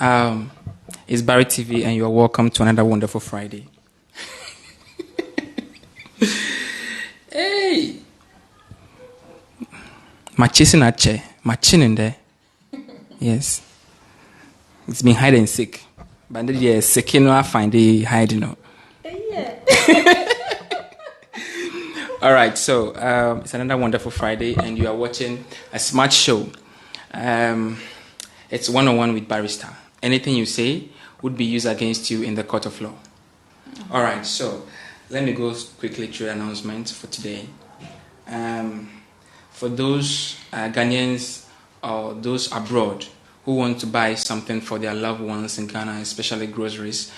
It's Barry TV, and you are welcome to another wonderful Friday. Hey! My chasing a chair, my chin in there. Yes. It's been hide and seek. But then, yeah, seeking, I find the hiding out. Yeah. All right, so it's another wonderful Friday, and you are watching a smart show. It's one-on-one with Barrister. Anything you say would be used against you in the court of law. All right, so let me go quickly through the announcement for today. For those Ghanaians or those abroad who want to buy something for their loved ones in Ghana, especially groceries,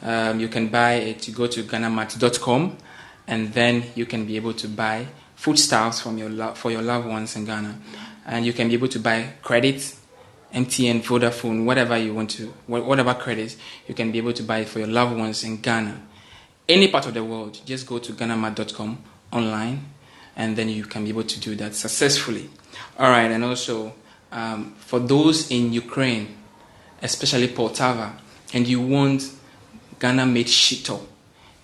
you can buy it. You go to ghanamart.com, and then you can be able to buy foodstuffs for your loved ones in Ghana. And you can be able to buy credit, MTN, Vodafone, whatever you want to, whatever credit, you can be able to buy it for your loved ones in Ghana. Any part of the world, just go to ghanamart.com online, and then you can be able to do that successfully. All right, and also for those in Ukraine, especially Poltava, and you want Ghana-made shito,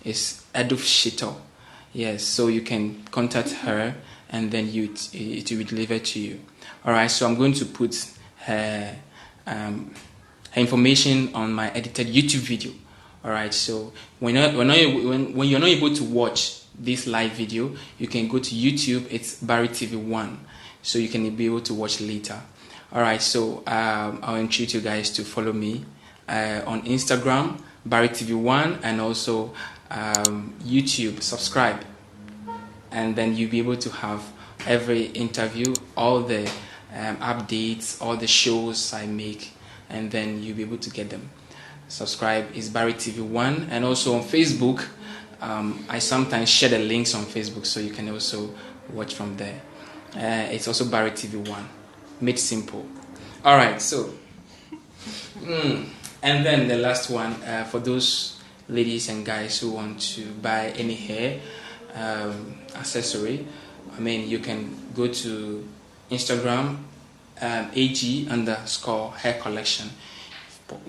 it's Eduf shito. Yes, so you can contact her, and then it will be delivered to you. All right, so I'm going to put her information on my edited YouTube video. All right, so when you're not able to watch this live video, you can go to YouTube. It's Barry TV 1, so you can be able to watch later. All right, so I'll entreat you guys to follow me on Instagram, Barry TV 1, and also YouTube. Subscribe, and then you'll be able to have every interview, all the updates, all the shows I make, and then you'll be able to get them. Subscribe is Barry TV 1, and also on Facebook. I sometimes share the links on Facebook, so you can also watch from there. It's also Barry TV 1, made simple. All right, so and then the last one for those ladies and guys who want to buy any hair accessory. I mean, you can go to Instagram, AG_hair collection,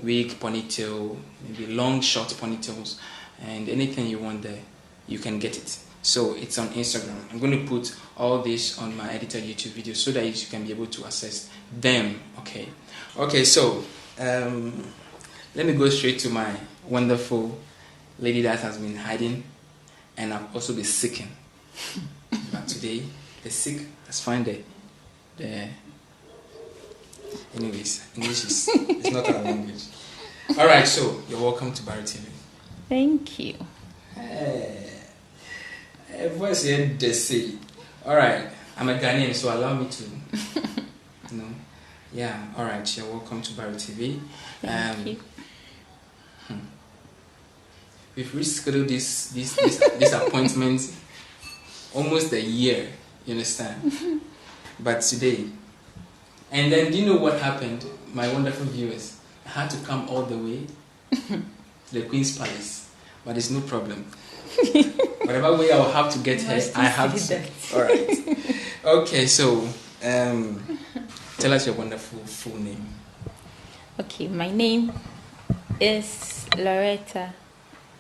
wig, ponytail, maybe long, short ponytails, and anything you want there, you can get it. So it's on Instagram. I'm going to put all this on my edited YouTube video so that you can be able to access them. Okay. So let me go straight to my wonderful lady that has been hiding, and I've also been sicking. But today, the sick, let's find the anyways, English is it's not our language. All right, so you're welcome to Barry TV. Thank you. Voice here, they say. All right, I'm a Ghanaian, so allow me to, yeah. All right, you're welcome to Barry TV. Thank you. We've rescheduled this appointment almost a year. You understand? But today. And then, do you know what happened, my wonderful viewers? I had to come all the way to the Queen's Palace, but it's no problem. Whatever way I'll have to get her, I have to. All right. Okay, so tell us your wonderful full name. Okay, my name is Loretta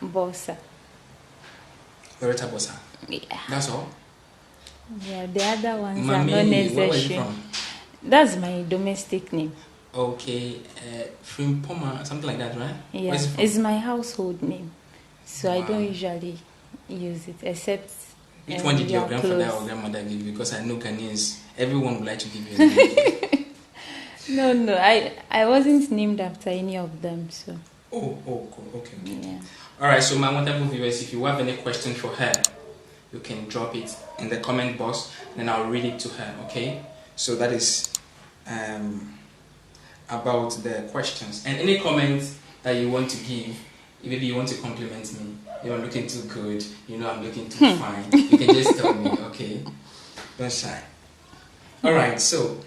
Bossa. Loretta Bossa. Yeah. That's all? Yeah, the other ones Mami, are not necessary. where were you from? That's my domestic name. Okay, Frimpoma, something like that, right? Yeah, it's my household name. So I don't usually use it, except which one did your grandfather or grandmother give you? Because I know Ghanaians, everyone would like to give you a name. No, I wasn't named after any of them, so. Oh, cool. Okay. Yeah. All right, so my wonderful viewers, if you have any question for her, you can drop it in the comment box, and then I'll read it to her, okay? So that is about the questions. And any comments that you want to give, maybe you want to compliment me, you're looking too good, I'm looking too fine, you can just tell me, okay? Don't shy. Alright, so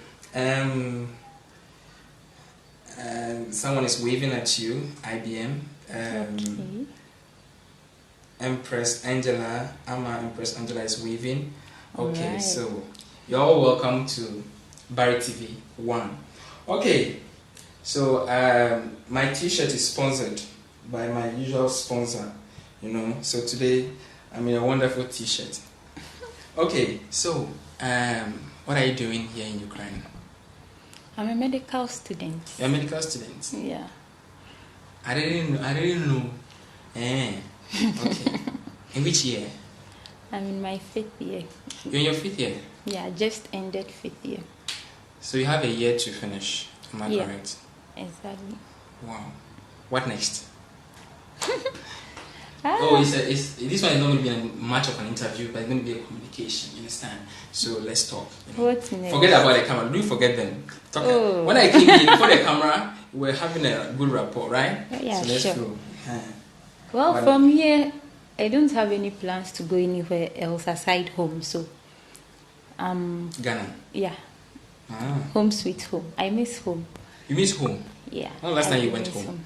someone is waving at you, IBM. Okay. Empress Angela is waving. Okay, Right. So you're all welcome to Barry TV 1. Okay, So my T-shirt is sponsored by my usual sponsor, So today I'm in a wonderful T-shirt. Okay, so what are you doing here in Ukraine? I'm a medical student. You're a medical student? Yeah. I didn't know. Okay. In which year? I'm in my 5th year. You're in your 5th year? Yeah, just ended 5th year. So you have a year to finish, am I correct? Exactly. Wow. What next? This one is not going to be much of an interview, but it's going to be a communication, you understand? So let's talk. What's next? Forget about the camera. Do forget them. When I came in before the camera, we were having a good rapport, right? Yeah, so let's sure. go. Well, from here, I don't have any plans to go anywhere else aside home. So, Ghana. Yeah. Home sweet home. I miss home. You miss home? Yeah. When last time you went home?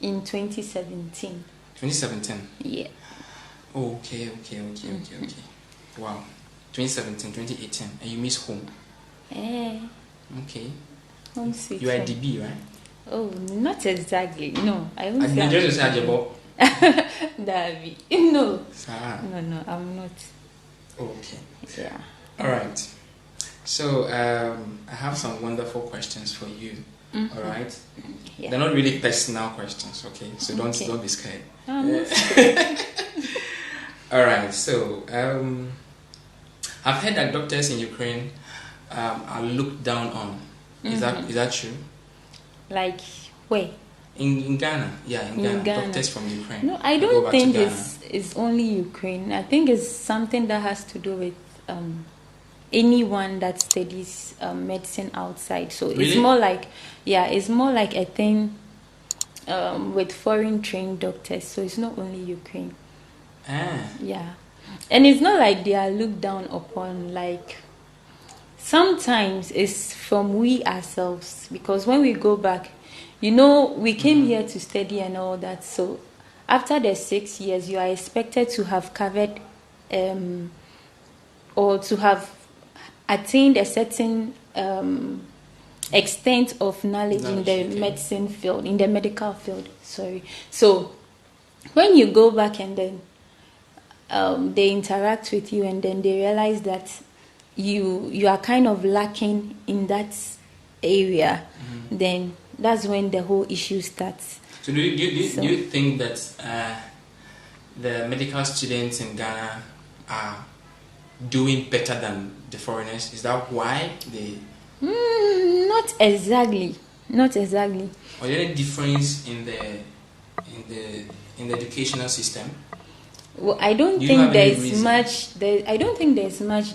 In 2017. 2017? Yeah. Oh, okay. Wow. 2017, 2018, and you miss home? Okay. Home sweet You are home. DB, right? Oh, not exactly. No, I won't say. Nigerian is Ajabo. Davi. No. No, I'm not. Okay. Yeah. All right. So I have some wonderful questions for you. All right. Yeah. They're not really personal questions, okay? So don't be scared. All right. So I've heard that doctors in Ukraine are looked down on. Is that true? Like where? In Ghana, in Ghana. Doctors from Ukraine. No, I don't think it's only Ukraine. I think it's something that has to do with anyone that studies medicine outside. So really? It's more like a thing with foreign trained doctors. So it's not only Ukraine. Yeah, and it's not like they are looked down upon. Like sometimes it's from we ourselves, because when we go back, we came here to study and all that. So after the 6 years, you are expected to have covered or to have attained a certain extent of knowledge in the medicine field, in the medical field. Sorry. So when you go back and then they interact with you, and then they realize that you are kind of lacking in that area, then that's when the whole issue starts. So do you think that the medical students in Ghana are doing better than the foreigners? Is that why they? Not exactly. Or is there any difference in the educational system? Well, I don't think there's much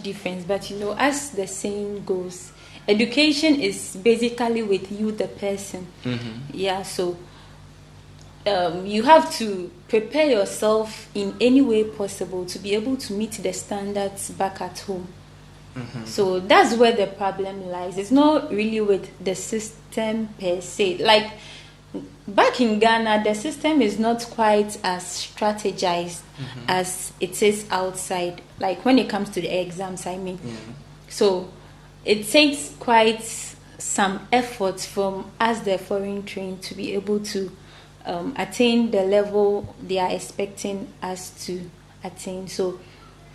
difference. But as the saying goes, education is basically with you, the person. Yeah. So you have to prepare yourself in any way possible to be able to meet the standards back at home. So that's where the problem lies. It's not really with the system per se. Like back in Ghana, the system is not quite as strategized as it is outside. Like when it comes to the exams, I mean. So it takes quite some effort from us, the foreign trained, to be able to attain the level they are expecting us to attain. So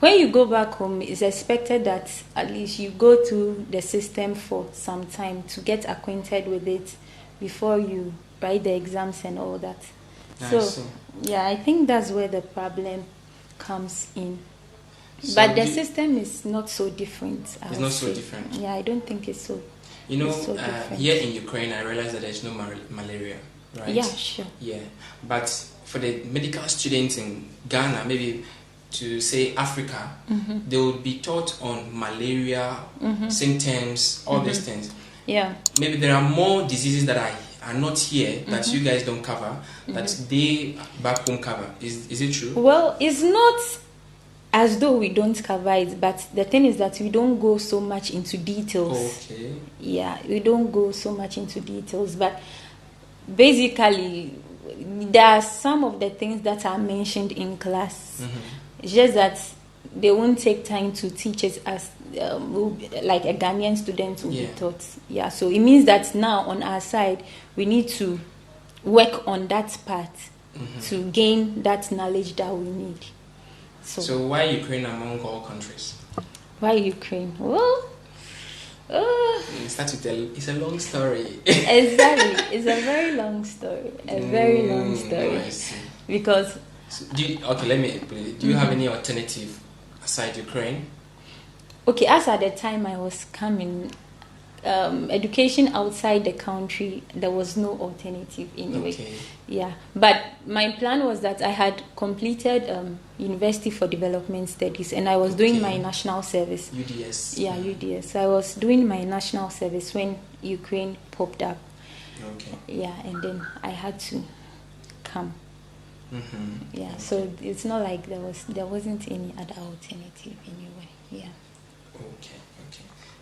when you go back home, it's expected that at least you go through the system for some time to get acquainted with it before you write the exams and all that. I think that's where the problem comes in. So but the system is not so different. It's not so different. Yeah, I don't think it's so. Here in Ukraine, I realize that there's no malaria, right? Yeah, sure. Yeah, but for the medical students in Ghana, maybe to say Africa, they would be taught on malaria, symptoms, all these things. Yeah. Maybe there are more diseases that are not here that you guys don't cover, that they back home cover. Is it true? Well, it's not as though we don't cover it, but the thing is that we don't go so much into details. Okay. Yeah, we don't go so much into details, but basically there are some of the things that are mentioned in class. It's just that they won't take time to teach us like a Ghanaian student will be taught. Yeah, so it means that now on our side, we need to work on that part to gain that knowledge that we need. So why Ukraine among all countries? Why Ukraine? Well, it's a long story. Exactly, it's a very long story. Very long story. Because let me explain. Do you have any alternative aside Ukraine? Okay, as at the time I was coming, education outside the country, there was no alternative anyway. Okay. Yeah, but my plan was that I had completed University for Development Studies, and I was doing my national service. UDS. Yeah, UDS. So I was doing my national service when Ukraine popped up. Okay. Yeah, and then I had to come. Yeah, okay. So it's not like there wasn't any other alternative anyway. Yeah. Okay.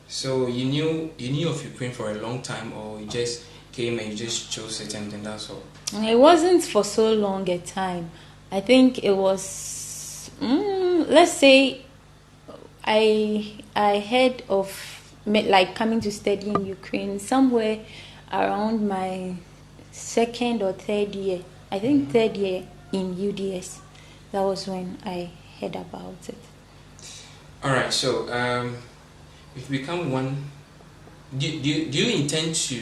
So you knew of Ukraine for a long time, or you just came and you just chose it and then that's all? It wasn't for so long a time. I think it was, let's say, I heard of like coming to study in Ukraine somewhere around my second or third year. I think third year in UDS. That was when I heard about it. All right. So if you become one, do you intend to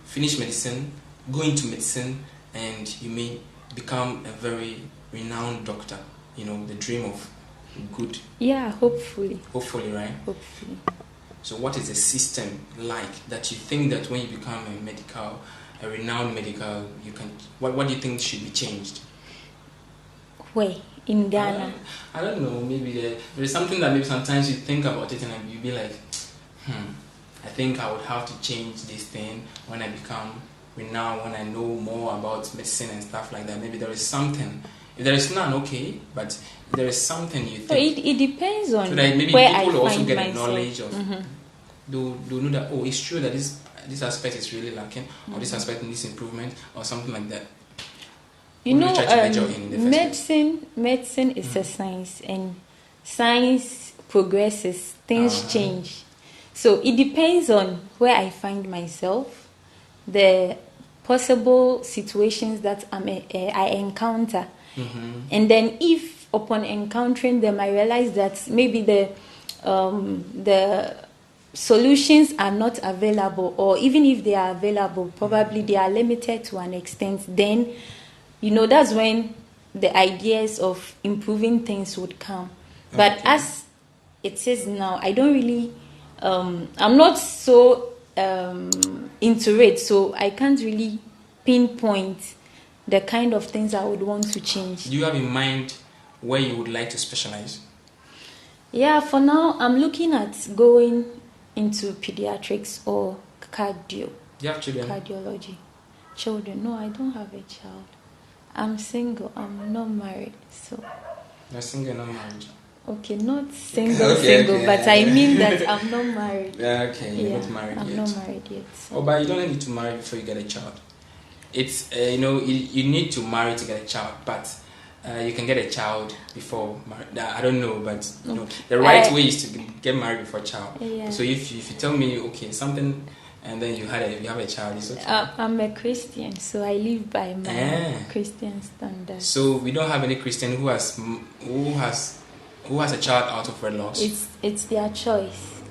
finish medicine, go into medicine, and you may become a very renowned doctor? You know, the dream of good. Yeah, hopefully. Hopefully, right? Hopefully. So what is the system like that you think that when you become a renowned medical, you can, what do you think should be changed? Where? In Ghana? I don't know, maybe there is something that maybe sometimes you think about it and you'll be like, I think I would have to change this thing when I become renowned, when I know more about medicine and stuff like that. Maybe there is something. If there is none, okay, but if there is something you think. So it depends on so that maybe where people I also find get myself. knowledge of, do know that, it's true that this aspect is really lacking, or this aspect needs improvement, or something like that. You know, medicine is a science, and science progresses, things change. So it depends on where I find myself, the possible situations that I encounter. And then if upon encountering them, I realize that maybe the solutions are not available, or even if they are available, probably they are limited to an extent, then that's when the ideas of improving things would come. But as it is now, I don't really, I'm not so into it, so I can't really pinpoint the kind of things I would want to change. Do you have in mind where you would like to specialize? Yeah, for now, I'm looking at going into pediatrics or cardio. Do you have children? Cardiology. Children? No, I don't have a child. I'm single. I'm not married, so. You're single, not married. Okay, not single, but I mean that I'm not married. Okay, you're not married yet. I'm not married yet. So. But you don't need to marry before you get a child. It's you need to marry to get a child, but you can get a child before marriage. I don't know, but the right way is to get married before child. Yeah. So if you tell me something, and then you have a child, it's okay. I'm a Christian, so I live by my Christian standards. So we don't have any Christian who has a child out of wedlock. It's their choice.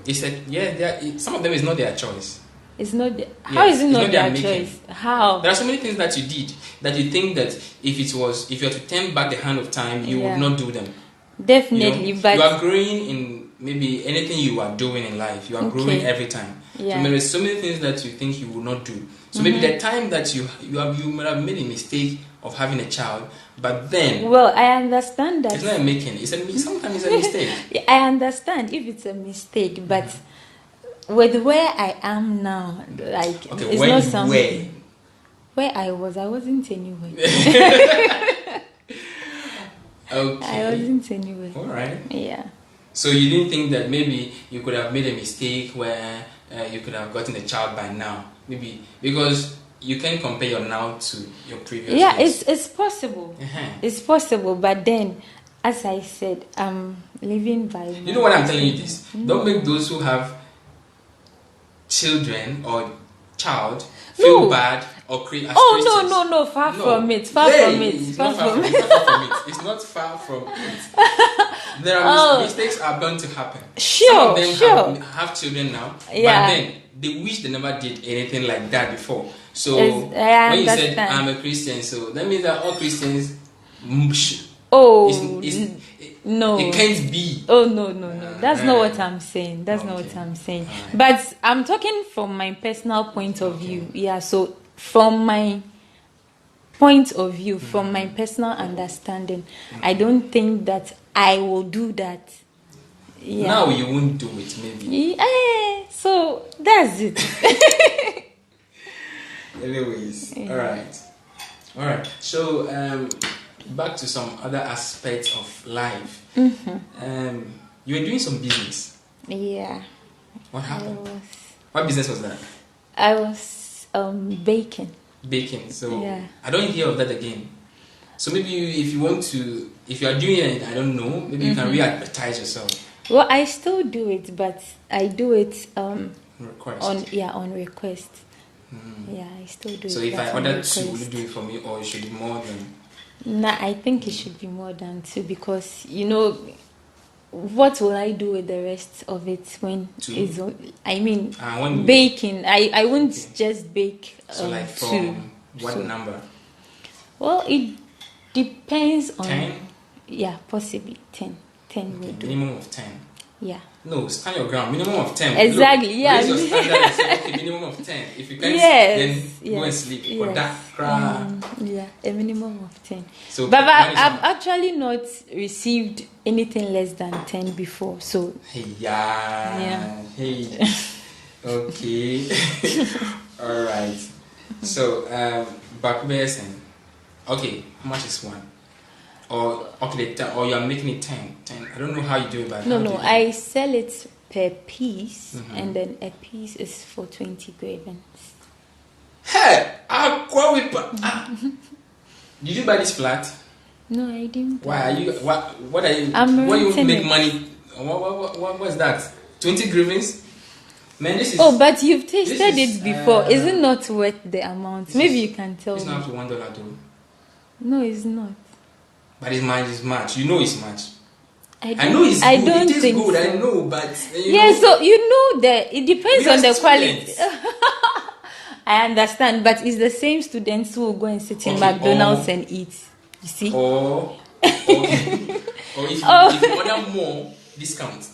Some of them is not their choice. It's not. How is it not their choice? How? There are so many things that you did that you think that if you were to turn back the hand of time, you would not do them. Definitely, but you are growing in maybe anything you are doing in life. You are growing every time. Yeah. So there are so many things that you think you will not do. So maybe the time that you might have made a mistake of having a child, but then I understand that it's not a making. Sometimes it's a mistake. I understand if it's a mistake, but with where I am now, it's not something. Where I wasn't anywhere. Okay. I wasn't anywhere. All right. Yeah. So you didn't think that maybe you could have made a mistake where you could have gotten a child by now? Maybe because you can compare your now to your previous years. It's possible. It's possible, but then, as I said, I'm living by. You know what I'm telling you this? Don't make those who have children or child feel bad or create. No, far from it. It's not far from it. It's not far from it. There are mistakes are bound to happen. Some of them have children now, but then they wish they never did anything like that before. So when you said I'm a Christian, so that means that all Christians. No, it can't be. No. That's not what I'm saying. That's not what I'm saying. Right. But I'm talking from my personal point of view. Yeah. So from my point of view, from my personal understanding, I don't think that I will do that. Yeah. Now you won't do it, maybe. So that's it. Anyways, all right. So back to some other aspects of life. You were doing some business. Yeah. What happened? What business was that? I was baking. Baking. So I don't hear of that again. So maybe if you are doing it, I don't know. Maybe you can re-advertise yourself. Well, I still do it, but I do it request. on request. Yeah, I still do it. So if I order 2, will you do it for me, or it should be more than? Nah, I think it should be more than 2 because what will I do with the rest of it when 2? It's? I mean, baking. I won't just bake. So like 2. From what number? Well, it depends on. 10. Yeah, possibly 10. 10 will do. Minimum of 10. Yeah. No, stand your ground. Minimum of 10. Exactly. Look, Yeah. Raise your standard and say, okay, minimum of 10. If you can't, then go and sleep. For that crowd. Yeah, a minimum of 10. So, but I've actually not received anything less than 10 before. So. Yeah. Hey. Okay. All right. So, backbears and okay, how much is one? Or or you are making it 10. I don't know how you do it, but no, I sell it per piece, and then a piece is for 20 grivens. Hey, did you buy this flat? No, I didn't. Why are you? What are you? Where you make money? What was that? 20 grivens? Man, this is. Oh, but you've tasted it before. Is it not worth the amount? Maybe you can tell me. It's not up to $1 though. No, it's not. But it's much. You know it's much. I know it's good. I don't think good. So. I know, but so you know that it depends on the quality. I understand, but it's the same students who will go and sit in McDonald's and eat. You see? Or if you order more, discount.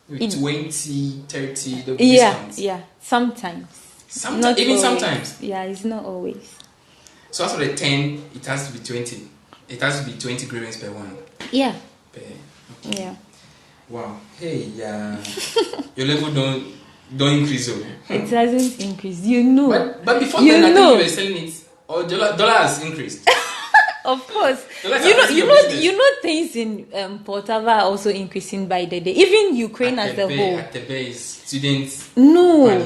20, 30, the discounts. Yeah. Sometimes. Sometimes. Yeah, it's not always. So after the 10, it has to be 20. It has to be 20 grivens per one. Yeah. Okay. Yeah. Wow. Hey, your level don't increase. It hasn't increased. You know. But before then, I think you were selling it. Or dollar has increased. Of course. You know things in Portava are also increasing by the day. Even Ukraine as a whole. At the base, students. No.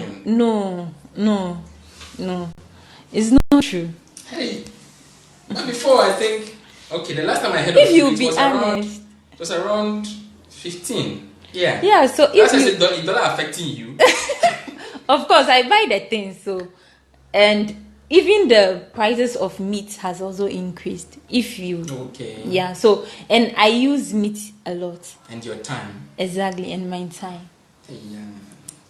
It's not true. Hey. But before, I think. Okay, the last time I heard of it was around 15. Yeah. Yeah, so if I said dollar affecting you. Of course, I buy the things, and even the prices of meat has also increased. Okay. Yeah, so and I use meat a lot. And your time. Exactly, and my time. Yeah.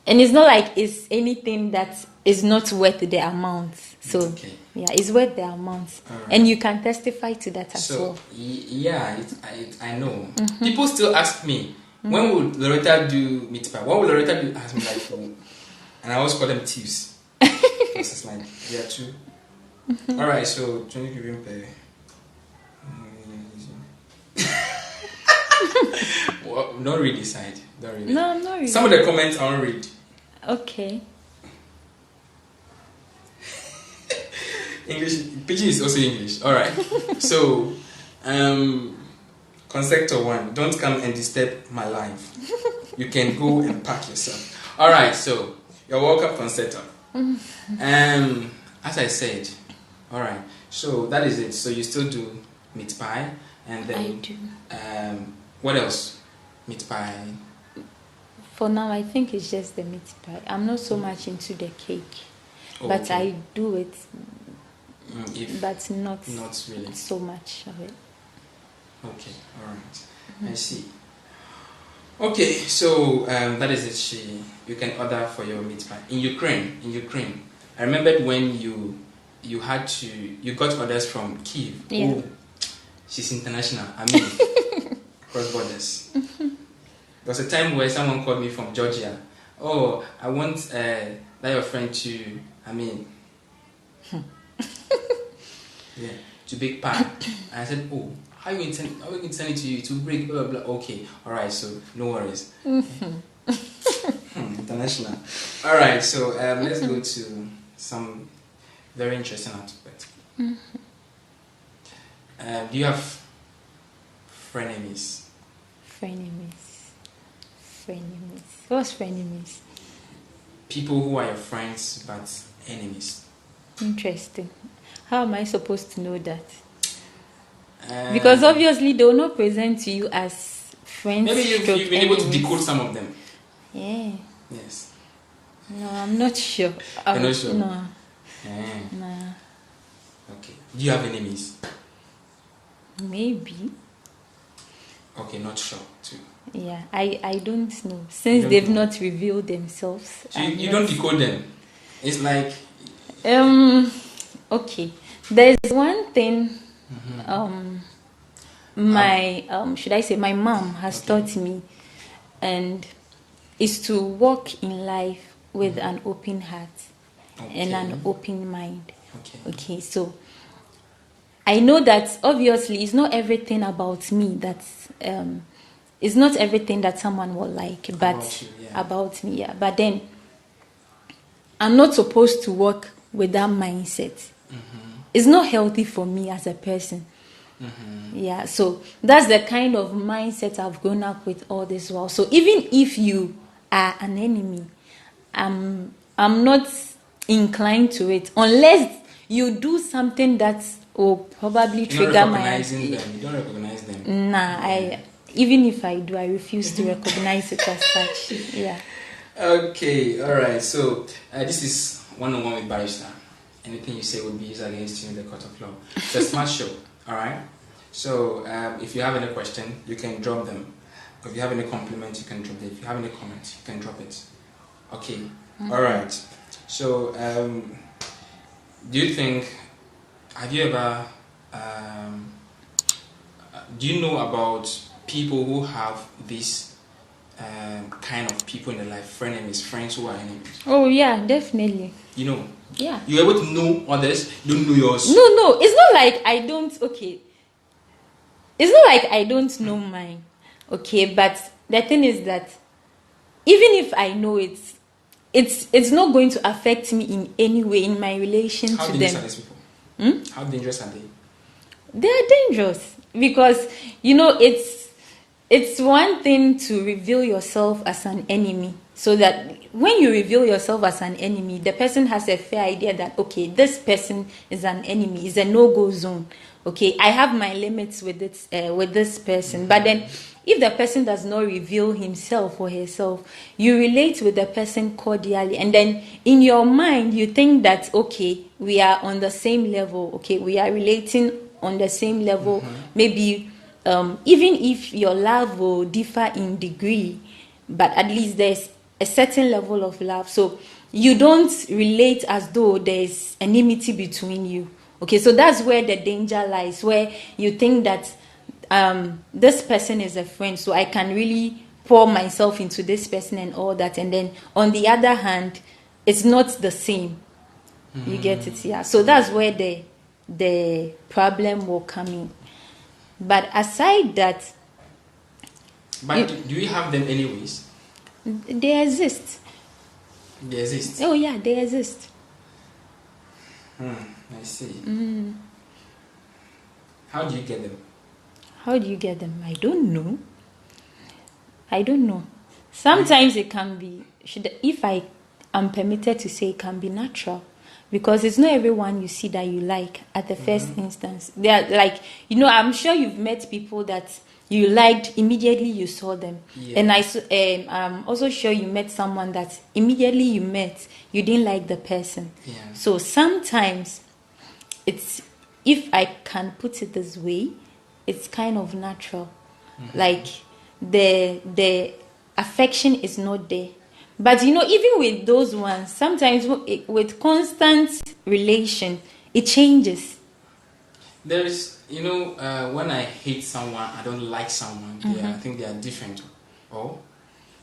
And it's not like it's anything that is not worth the amount. So yeah, it's worth the amount, right. And you can testify to that as well. Yeah, I know. People still ask me, when will Loretta do meat pie? What will Loretta do? Ask me like, and I always call them thieves. Because it's like they are true. All right, so 20 grivens per. Well, don't read this side. Don't read it. No, I'm not reading. Some of the comments I won't read. Okay. English, Pidgin is also English. All right. So, Consector 1, don't come and disturb my life. You can go and pack yourself. All right. So, you're welcome, Consector. As I said, all right. So that is it. So you still do meat pie, and then I do. What else? Meat pie. For now, I think it's just the meat pie. I'm not so much into the cake, but Okay. I do it, but not really so much of it. Okay, all right. I see. Okay, so that is it. You can order for your meat pie in Ukraine. I remembered when you got orders from Kyiv. Yeah. Oh, she's international. I mean, cross borders. There was a time where someone called me from Georgia. Oh, I want that your friend to. I mean, yeah, to bake pie. And I said, oh. How are we going to send it to you to break blah blah blah? Okay, all right. So no worries. International. All right. So let's go to some very interesting aspects. Do you have frenemies? Frenemies. What's frenemies? People who are your friends but enemies. Interesting. How am I supposed to know that? Because obviously they will not present to you as friends. Maybe you've been able to decode some of them. Yeah. Yes. No, I'm not sure. You're not sure? No. No. Okay. Do you have enemies? Maybe. Okay, not sure too. Yeah, I don't know. Since they've not revealed themselves. So you don't decode them? It's like... Okay. There's one thing... should I say my mom has taught me, and is to walk in life with an open heart and an open mind. Okay, so I know that obviously it's not everything about me that it's not everything that someone will like, but about me, yeah. But then I'm not supposed to work with that mindset. It's not healthy for me as a person. Yeah, so that's the kind of mindset I've grown up with all this while. So even if you are an enemy, I'm not inclined to it unless you do something that will probably trigger my... You don't recognize them. Nah, even if I do, I refuse to recognize it as such. Yeah. Okay, all right. So this is one-on-one with Barrister. Anything you say would be used against you in the court of law. It's a smart show. All right. So if you have any question, you can drop them. If you have any compliment, you can drop it. If you have any comment, you can drop it. Okay. All right. So do you think? Have you ever? Do you know about people who have this kind of people in their life, frenemies, friends who are enemies? Oh yeah, definitely. You know. Yeah. You're able to know others. You don't know yours. No. It's not like I don't. Okay. It's not like I don't know mine, okay? But the thing is that even if I know it, it's not going to affect me in any way in my relation to them. How dangerous are these people? How dangerous are they? They are dangerous because, it's one thing to reveal yourself as an enemy, so that when you reveal yourself as an enemy, the person has a fair idea that, okay, this person is an enemy, is a no-go zone. Okay, I have my limits with this person. But then if the person does not reveal himself or herself, you relate with the person cordially, and then in your mind you think that, okay, we are on the same level, okay, we are relating on the same level. Maybe even if your love will differ in degree, but at least there's a certain level of love, so you don't relate as though there's enmity between you. Okay, so that's where the danger lies, where you think that this person is a friend, so I can really pour myself into this person and all that, and then on the other hand, it's not the same. You get it? Yeah. So that's where the problem will come in. But aside that... But do we have them anyways? They exist. They exist? Oh yeah, they exist. I see. How do you get them? How do you get them? I don't know. Sometimes it can be, if I am permitted to say, it can be natural. Because it's not everyone you see that you like at the first instance. They are like, I'm sure you've met people that you liked immediately you saw them. Yeah. And I'm also sure you met someone that immediately you met, you didn't like the person. Yeah. So sometimes it's, if I can put it this way, it's kind of natural. Mm-hmm. Like the affection is not there. But you know, even with those ones, sometimes with constant relation, it changes. There is, you know, when I hate someone, I don't like someone. Mm-hmm. I think they are different. Oh?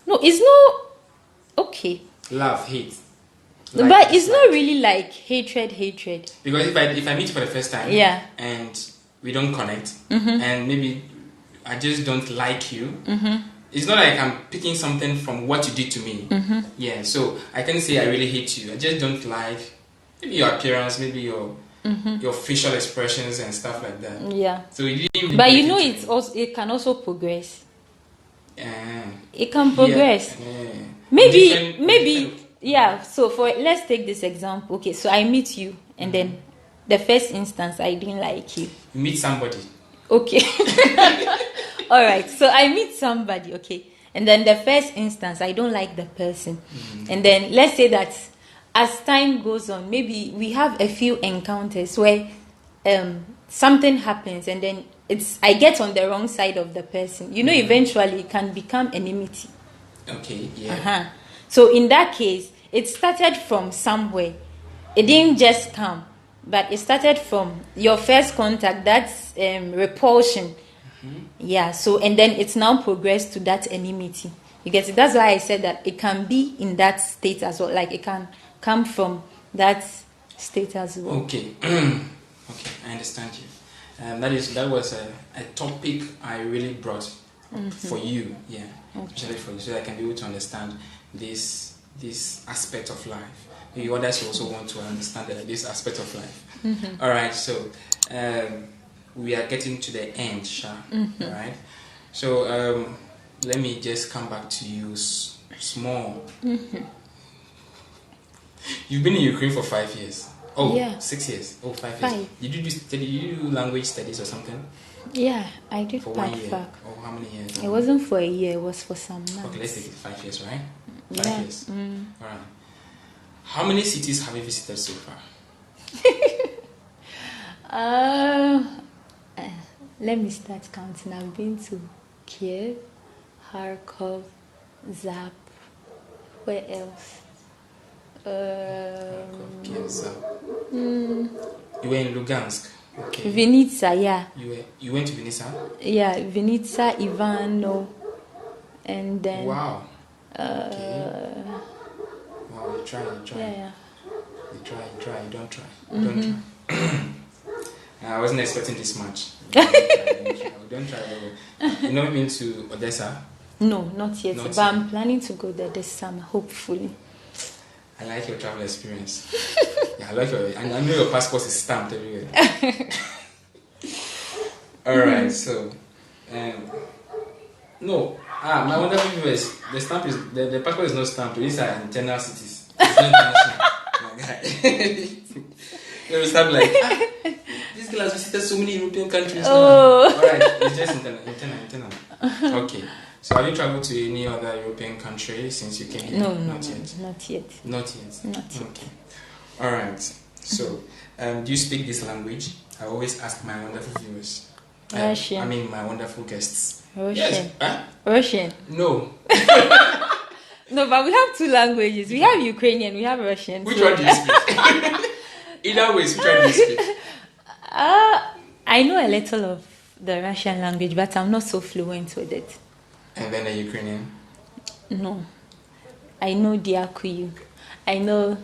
No, it's not okay. Love, hate. Like, but it's not really like hatred. Because if I meet you for the first time, yeah, and we don't connect, mm-hmm. and maybe I just don't like you, mm-hmm. it's not like I'm picking something from what you did to me. Mm-hmm. Yeah, so I can say I really hate you. I just don't like maybe your appearance, maybe your facial expressions and stuff like that. Yeah. So it didn't really, but you know, it can also progress. It can progress. Maybe. Yeah, so let's take this example. Okay, so I meet you, and then the first instance I didn't like you. You meet somebody. Okay. All right, so I meet somebody, okay, and then the first instance I don't like the person. Mm-hmm. And then let's say that as time goes on, maybe we have a few encounters where something happens, and then I get on the wrong side of the person. You know, eventually it can become enmity. Okay, yeah. Uh-huh. So in that case, it started from somewhere. It didn't just come, but it started from your first contact. That's repulsion. Mm-hmm. Yeah. So and then it's now progressed to that enmity. You get it? That's why I said that it can be in that state as well. Like it can come from that state as well. Okay. Okay, I understand you. That was a topic I really brought for you. Yeah. Okay. Especially for you, so that I can be able to understand this aspect of life. Maybe others also want to understand this aspect of life. Mm-hmm. All right, so we are getting to the end, Sha. Mm-hmm. All right, so let me just come back to you small. Mm-hmm. You've been in Ukraine for 5 years. Oh, yeah. 6 years. Oh, 5 years. Did you do language studies or something? Yeah, I did. For 1 year. Oh, how many years? It wasn't for a year. It was for some months. Okay, let's take it 5 years, right? 5 yeah. years. Mm. All right. How many cities have you visited so far? Let me start counting. I've been to Kiev, Kharkov, Zap. Where else? Kiev, Zap. You were in Lugansk. Okay. Vinnytsia, yeah. You went to Vinnytsia? Yeah, Vinnytsia, Ivano, and then. Wow. Okay. Wow, you try. Yeah. You try, you don't try. Mm-hmm. Don't try. I wasn't expecting this much. Don't try. You know, been to Odessa? No, not yet. But I'm planning to go there this summer, hopefully. I like your travel experience. Yeah, I like I know your passport is stamped everywhere. Alright, so no. My wonderful viewers, the stamp is the passport is not stamped. These are internal cities. It's not international. My guy. You will start like this girl has visited so many European countries now. Alright, it's just internal. Okay. So have you traveled to any other European country since you came here? No, not yet. Okay. Alright. So do you speak this language? I always ask my wonderful viewers. Russian. I mean my wonderful guests. Russian. Yes. Huh? Russian. No. No, but we have two languages. We have Ukrainian, we have Russian. Which one do you speak? Either way, which one do you speak? I know a little of the Russian language, but I'm not so fluent with it. And then the Ukrainian? No. I know Diakuyu. I know,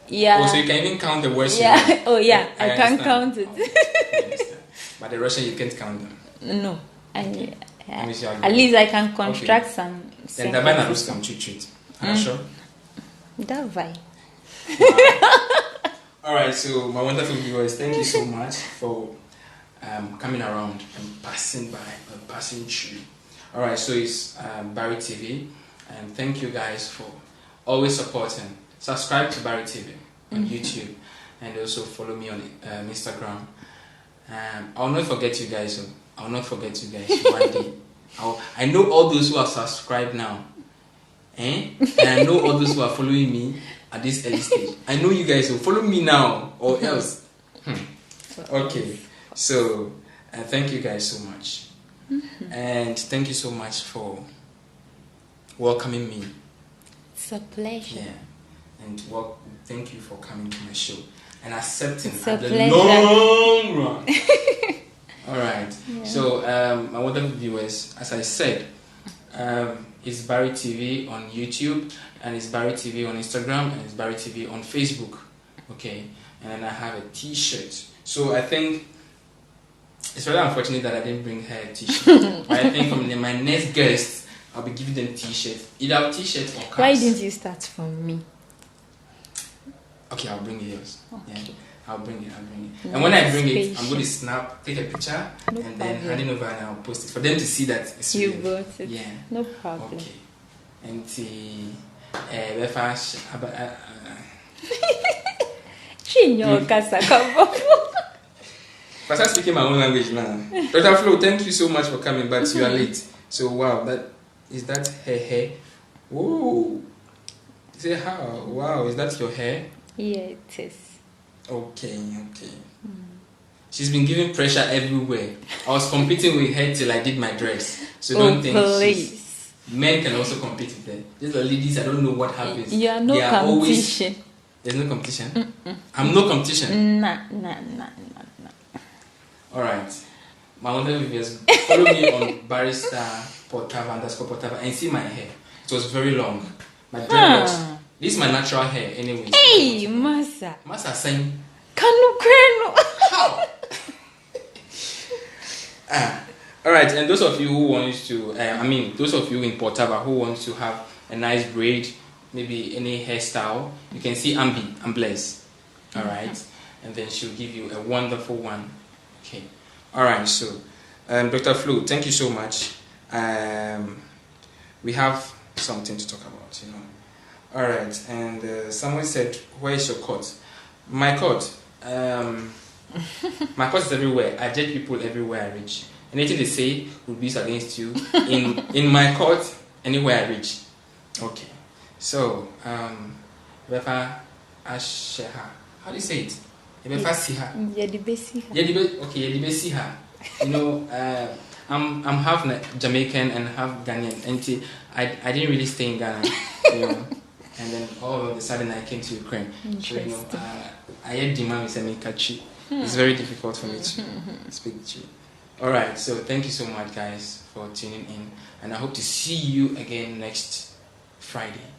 yeah. Oh, so you can even count the words? Yeah. Oh, yeah. I can count it. I understand. But the Russian, you can't count them? No. Okay. At least I can construct some sentences. Then давай на русском чуть-чуть. Хорошо? Давай. Alright, so my wonderful viewers, thank you so much for coming around and passing by and passing through. Alright, so it's Barry TV, and thank you guys for always supporting. Subscribe to Barry TV on YouTube, and also follow me on Instagram. I'll not forget you guys. I'll not forget you guys one day. I know all those who are subscribed now. And I know all those who are following me at this early stage. I know you guys will follow me now or else. Okay. So, thank you guys so much. And thank you so much for welcoming me. It's a pleasure. Yeah. And thank you for coming to my show and accepting at the long run. All right. Yeah. So, my wonderful viewers, as I said, it's Barry TV on YouTube, and it's Barry TV on Instagram, and it's Barry TV on Facebook. Okay. And then I have a T-shirt. So I think it's very unfortunate that I didn't bring her a T-shirt. But I think from my next guest, I'll be giving them T-shirts, either T-shirts or caps. Why didn't you start from me? Okay, I'll bring yours. Okay. Yeah, I'll bring it. And when I bring it, I'm going to take a picture and then hand it over and I'll post it for them to see that it's you real. bought it. Yeah. No problem. Okay. And but I'm speaking my own language now. Dr. Flo, thank you so much for coming, but you are late. So wow, is that her hair? Whoa. Say how? Wow, is that your hair? Yeah, it is. Okay. She's been giving pressure everywhere. I was competing with her till I did my dress. So don't think men can also compete with her. These are ladies, I don't know what happens. You are no competition. There's no competition? I'm no competition? Nah. Alright. My wonderful viewers, follow me on barrister_Portava and see my hair. It was very long. My dreadlocks. This is my natural hair anyway. Hey, Masa saying Kanu. How? Alright, and those of you who want to those of you in Portava who want to have a nice braid, maybe any hairstyle, you can see Ambi, I'm blessed. Alright. And then she'll give you a wonderful one. Okay. Alright, so Dr. Flo, thank you so much. We have something to talk about, Alright, and someone said, where is your court? My court? My court is everywhere. I judge people everywhere I reach. Anything they say will be used against you. In my court, anywhere I reach. Okay. So, Befa Asheha. How do you say it? Befa Siha. Yedibesiha. Okay, Yedibesiha. I'm half Jamaican and half Ghanaian. And I didn't really stay in Ghana, And then all of a sudden I came to Ukraine. So, I had demand with Mikachi. It's very difficult for me to speak to you. Alright, so thank you so much guys for tuning in. And I hope to see you again next Friday.